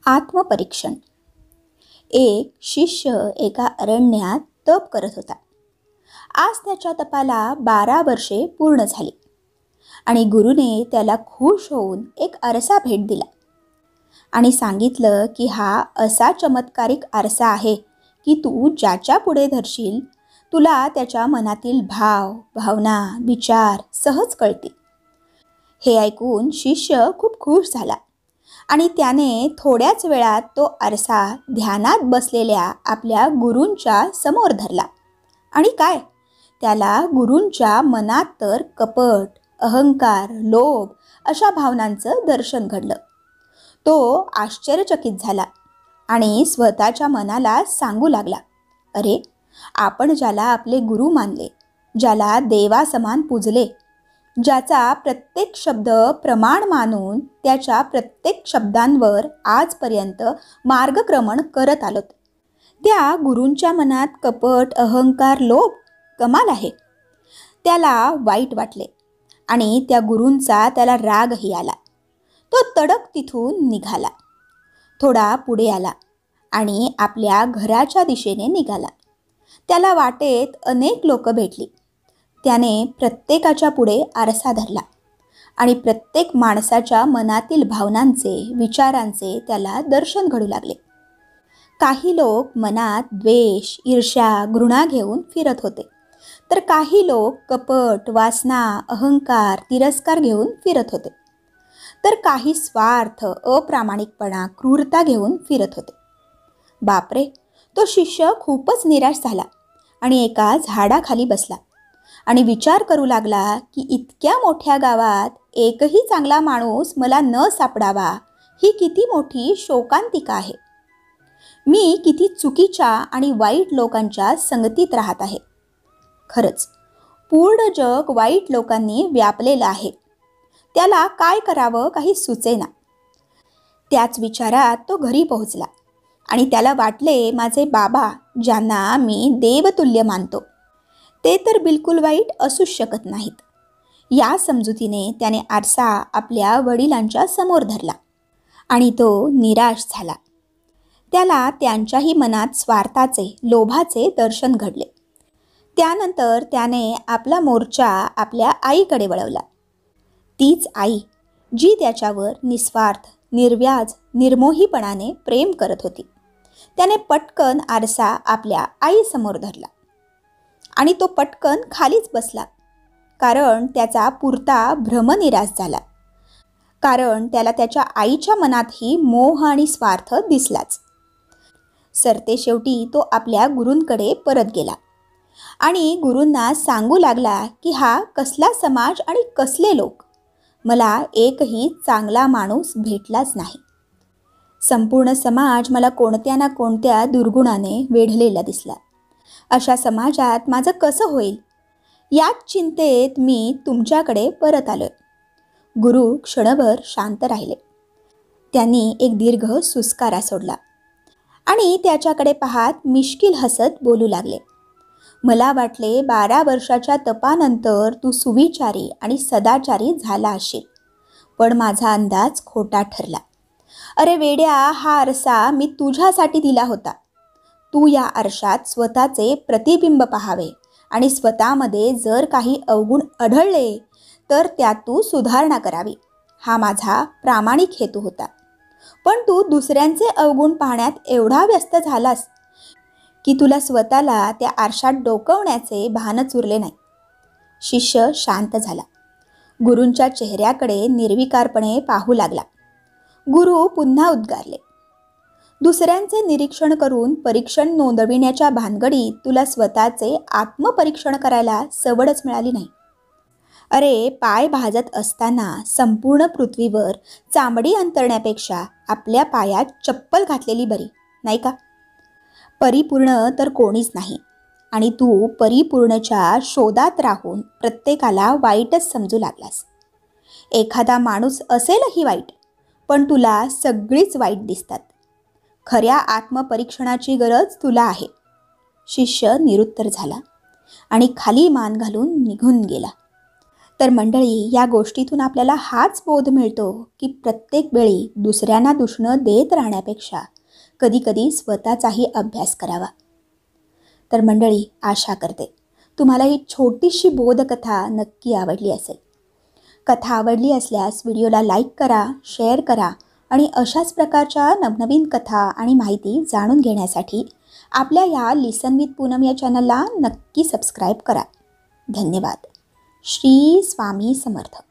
आत्मपरीक्षण. एक शिष्य एका अरण्यात तप करत होता. आज त्याच्या तपाला 12 वर्षे पूर्ण झाली आणि गुरुने त्याला खुश होऊन एक आरसा भेट दिला आणि सांगितलं की हा असा चमत्कारिक आरसा आहे की तू ज्याच्या पुढे धरशील तुला त्याच्या मनातील भाव, भावना, विचार सहज कळतील. हे ऐकून शिष्य खूप खुश झाला आणि त्याने थोड्याच वेळात तो आरसा ध्यानात बसलेल्या आपल्या गुरूंच्या समोर धरला. आणि काय, त्याला गुरूंच्या मनात तर कपट, अहंकार, लोभ अशा भावनांचं दर्शन घडलं. तो आश्चर्यचकित झाला आणि स्वतःच्या मनाला सांगू लागला, अरे, आपण ज्याला आपले गुरु मानले, ज्याला देवासमान पूजले, ज्याचा प्रत्येक शब्द प्रमाण मानून त्याच्या प्रत्येक शब्दांवर आजपर्यंत मार्गक्रमण करत आलोत, त्या गुरूंच्या मनात कपट, अहंकार, लोभ, कमाल आहे. त्याला वाईट वाटले आणि त्या गुरूंचा त्याला रागही आला. तो तडक तिथून निघाला. थोडा पुढे आला आणि आपल्या घराच्या दिशेने निघाला. त्याला वाटेत अनेक लोक भेटली. त्याने प्रत्येकाच्या पुढे आरसा धरला आणि प्रत्येक माणसाच्या मनातील भावनांचे, विचारांचे त्याला दर्शन घडू लागले. काही लोक मनात द्वेष, ईर्ष्या, घृणा घेऊन फिरत होते, तर काही लोक कपट, वासना, अहंकार, तिरस्कार घेऊन फिरत होते, तर काही स्वार्थ, अप्रामाणिकपणा, क्रूरता घेऊन फिरत होते. बापरे, तो शिष्य खूपच निराश झाला आणि एका झाडाखाली बसला आणि विचार करू लागला की इतक्या मोठ्या गावात एकही चांगला माणूस मला न सापडावा ही किती मोठी शोकांतिका आहे. मी किती चुकीच्या आणि वाईट लोकांच्या संगतीत राहत आहे. खरंच पूर्ण जग वाईट लोकांनी व्यापलेलं आहे. त्याला काय करावं काही सुचेना. त्याच विचारात तो घरी पोहोचला आणि त्याला वाटले, माझे बाबा ज्यांना मी देवतुल्य मानतो ते तर बिलकुल वाईट असूच शकत नाहीत. या समजुतीने त्याने आरसा आपल्या वडिलांच्या समोर धरला आणि तो निराश झाला. त्याला त्यांच्याही मनात स्वार्थाचे, लोभाचे दर्शन घडले. त्यानंतर त्याने आपला मोर्चा आपल्या आईकडे वळवला. तीच आई जी त्याच्यावर निस्वार्थ, निर्व्याज, निर्मोहीपणाने प्रेम करत होती. त्याने पटकन आरसा आपल्या आईसमोर धरला आणि तो पटकन खालीच बसला, कारण त्याचा पुरता भ्रमनिराश झाला. कारण त्याला त्याच्या आईच्या मनातही मोह आणि स्वार्थ दिसलाच. सरते शेवटी तो आपल्या गुरूंकडे परत गेला आणि गुरूंना सांगू लागला की हा कसला समाज आणि कसले लोक, मला एकही चांगला माणूस भेटलाच नाही. संपूर्ण समाज मला कोणत्या ना कोणत्या दुर्गुणाने वेढलेला दिसला. अशा समाजात माझं कसं होईल, याच चिंतेत मी तुमच्याकडे परत आलोय. गुरु क्षणभर शांत राहिले. त्यांनी एक दीर्घ सुस्कारा सोडला आणि त्याच्याकडे पाहत मिश्किल हसत बोलू लागले, मला वाटले 12 वर्षाच्या तपानंतर तू सुविचारी आणि सदाचारी झाला असशील, पण माझा अंदाज खोटा ठरला. अरे वेड्या, हा आरसा मी तुझ्यासाठी दिला होता. तू या आरशात स्वतःचे प्रतिबिंब पाहावे आणि स्वतःमध्ये जर काही अवगुण आढळले तर त्यात तू सुधारणा करावी, हा माझा प्रामाणिक हेतू होता. पण तू दुसऱ्यांचे अवगुण पाहण्यात एवढा व्यस्त झालास की तुला स्वतःला त्या आरशात डोकवण्याचे भानच उरले नाही. शिष्य शांत झाला. गुरूंच्या चेहऱ्याकडे निर्विकारपणे पाहू लागला. गुरु पुन्हा उद्गारले, दुसऱ्यांचे निरीक्षण करून परीक्षण नोंदविण्याच्या भानगडीत तुला स्वतःचे आत्मपरीक्षण करायला सवडच मिळाली नाही. अरे, पाय भाजत असताना संपूर्ण पृथ्वीवर चामडी अंतरण्यापेक्षा आपल्या पायात चप्पल घातलेली बरी, नाही का? परिपूर्ण तर कोणीच नाही आणि तू परिपूर्णच्या शोधात राहून प्रत्येकाला वाईटच समजू लागलास. एखादा माणूस असेलही वाईट, पण तुला सगळीच वाईट दिसतात. खऱ्या आत्मपरीक्षणाची गरज तुला आहे. शिष्य निरुत्तर झाला आणि खाली मान घालून निघून गेला. तर मंडळी, या गोष्टीतून आपल्याला हाच बोध मिळतो की प्रत्येक वेळी दुसऱ्यांना दुष्णं देत राहण्यापेक्षा कधीकधी स्वतःचाही अभ्यास करावा. तर मंडळी, आशा करते तुम्हाला ही छोटीशी बोधकथा नक्की आवडली असेल. कथा आवडली असल्यास व्हिडिओला लाईक करा, शेअर करा आणि अशाच प्रकारच्या नवनवीन कथा आणि माहिती जाणून घेण्यासाठी आपल्या या लिसन विथ पूनम या चॅनलला नक्की सबस्क्राईब करा. धन्यवाद. श्री स्वामी समर्थ.